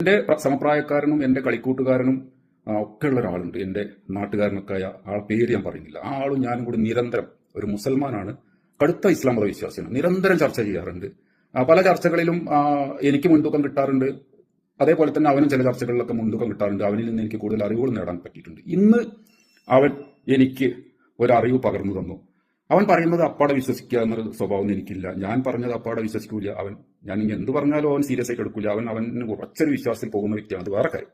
എന്റെ സമപ്രായക്കാരനും എന്റെ കളിക്കൂട്ടുകാരനും ഒക്കെ ഉള്ള ഒരാളുണ്ട്, എന്റെ നാട്ടുകാരനൊക്കെ ആയ ആളെ പേര് ഞാൻ പറയുന്നില്ല. ആ ആളും ഞാനും കൂടി നിരന്തരം, ഒരു മുസൽമാനാണ്, കടുത്ത ഇസ്ലാം മത വിശ്വാസിയാണ്, നിരന്തരം ചർച്ച ചെയ്യാറുണ്ട്. പല ചർച്ചകളിലും എനിക്ക് മുൻതൂക്കം കിട്ടാറുണ്ട്. അതേപോലെ തന്നെ അവനും ചില ചർച്ചകളിലൊക്കെ മുൻതൂക്കം കിട്ടാറുണ്ട്. അവനിൽ നിന്ന് എനിക്ക് കൂടുതൽ അറിവുകൾ നേടാൻ പറ്റിയിട്ടുണ്ട്. ഇന്ന് അവൻ എനിക്ക് ഒരറിവ് പകർന്നു തന്നു. അവൻ പറയുന്നത് അപ്പാടെ വിശ്വസിക്കുക എന്നൊരു സ്വഭാവം എനിക്കില്ല. ഞാൻ പറഞ്ഞത് അപ്പാടെ വിശ്വസിക്കൂല. ഞാൻ ഇനി എന്ത് പറഞ്ഞാലും അവൻ സീരിയസ് ആയിട്ട് എടുക്കില്ല. അവന് ഉറച്ചൊരു വിശ്വാസത്തിൽ പോകുന്ന വ്യക്തിയാണ്, അത് വേറെ കാര്യം.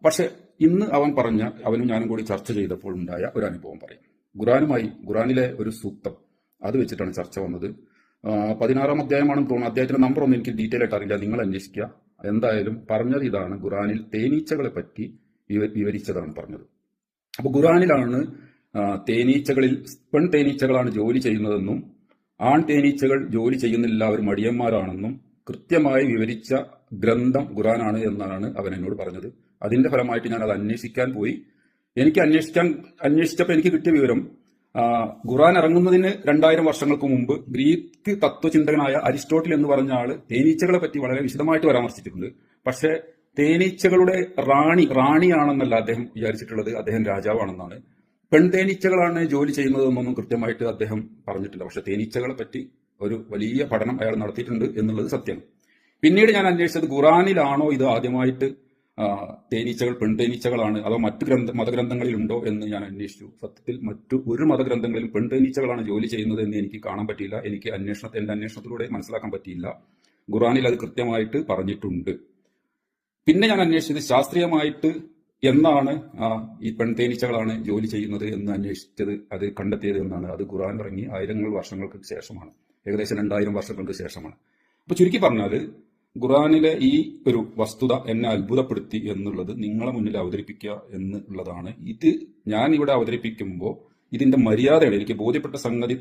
പക്ഷെ ഇന്ന് അവനും ഞാനും കൂടി ചർച്ച ചെയ്തപ്പോൾ ഉണ്ടായ ഒരു അനുഭവം പറയാം. ഖുറാനിലെ ഒരു സൂക്തം, അത് വെച്ചിട്ടാണ് ചർച്ച വന്നത്. 16-ാം അധ്യായമാണെന്ന് തോന്നുന്നു. അധ്യായത്തിന്റെ നമ്പർ ഒന്നും എനിക്ക് ഡീറ്റെയിൽ ആയിട്ട് അറിയില്ല, നിങ്ങൾ അന്വേഷിക്കുക. എന്തായാലും പറഞ്ഞത് ഇതാണ്, ഖുറാനിൽ തേനീച്ചകളെ പറ്റി വിവരിച്ചതാണ് പറഞ്ഞത്. അപ്പൊ ഖുറാനിലാണ് തേനീച്ചകളിൽ പെൺ തേനീച്ചകളാണ് ജോലി ചെയ്യുന്നതെന്നും ആൺ തേനീച്ചകൾ ജോലി ചെയ്യുന്നില്ല, അവർ മടിയന്മാരാണെന്നും കൃത്യമായി വിവരിച്ച ഗ്രന്ഥം ഖുറാനാണ് എന്നാണ് അവൻ എന്നോട് പറഞ്ഞത്. അതിന്റെ ഫലമായിട്ട് ഞാൻ അത് അന്വേഷിക്കാൻ പോയി. അന്വേഷിച്ചപ്പോൾ എനിക്ക് കിട്ടിയ വിവരം, ഖുറാൻ ഇറങ്ങുന്നതിന് 2000 വർഷങ്ങൾക്ക് മുമ്പ് ഗ്രീക്ക് തത്വചിന്തകനായ അരിസ്റ്റോട്ടിൽ എന്ന് പറഞ്ഞ ആള് തേനീച്ചകളെ പറ്റി വളരെ വിശദമായിട്ട് പരാമർശിച്ചിട്ടുണ്ട്. പക്ഷെ തേനീച്ചകളുടെ റാണിയാണെന്നല്ല അദ്ദേഹം വിചാരിച്ചിട്ടുള്ളത്, അദ്ദേഹം രാജാവാണെന്നാണ്. പെൺതേനീച്ചകളാണ് ജോലി ചെയ്യുന്നതെന്നൊന്നും കൃത്യമായിട്ട് അദ്ദേഹം പറഞ്ഞിട്ടില്ല. പക്ഷെ തേനീച്ചകളെ പറ്റി ഒരു വലിയ പഠനം അയാൾ നടത്തിയിട്ടുണ്ട് എന്നുള്ളത് സത്യം. പിന്നീട് ഞാൻ അന്വേഷിച്ചത്, ഖുറാനിലാണോ ഇത് ആദ്യമായിട്ട് തേനീച്ചകൾ പെൺതേനീച്ചകളാണ്, അതോ മറ്റു മതഗ്രന്ഥങ്ങളിലുണ്ടോ എന്ന് ഞാൻ അന്വേഷിച്ചു. സത്യത്തിൽ മറ്റു ഒരു മതഗ്രന്ഥങ്ങളിലും പെൺതേനീച്ചകളാണ് ജോലി ചെയ്യുന്നത് എന്ന് എനിക്ക് കാണാൻ പറ്റിയില്ല. എനിക്ക് എന്റെ അന്വേഷണത്തിലൂടെ മനസ്സിലാക്കാൻ പറ്റിയില്ല. ഖുറാനിൽ അത് കൃത്യമായിട്ട് പറഞ്ഞിട്ടുണ്ട്. പിന്നെ ഞാൻ അന്വേഷിച്ചത്, ശാസ്ത്രീയമായിട്ട് എന്നാണ് ഈ പെൺതേനീച്ചകളാണ് ജോലി ചെയ്യുന്നത് എന്ന് അന്വേഷിച്ചത്, അത് കണ്ടെത്തിയത് എന്നാണ്. അത് ഖുറാൻ ഇറങ്ങി 1000 വർഷങ്ങൾക്ക് ശേഷമാണ്, ഏകദേശം 2000 വർഷങ്ങൾക്ക് ശേഷമാണ്. അപ്പൊ ചുരുക്കി പറഞ്ഞാൽ, ഖുറാനിലെ ഈ ഒരു വസ്തുത എന്നെ അത്ഭുതപ്പെടുത്തി എന്നുള്ളത് നിങ്ങളെ മുന്നിൽ അവതരിപ്പിക്കുക എന്നുള്ളതാണ്. ഇത് ഞാൻ ഇവിടെ അവതരിപ്പിക്കുമ്പോൾ ഇതിന്റെ മര്യാദയാണ്, എനിക്ക് ബോധ്യപ്പെട്ട സംഗതി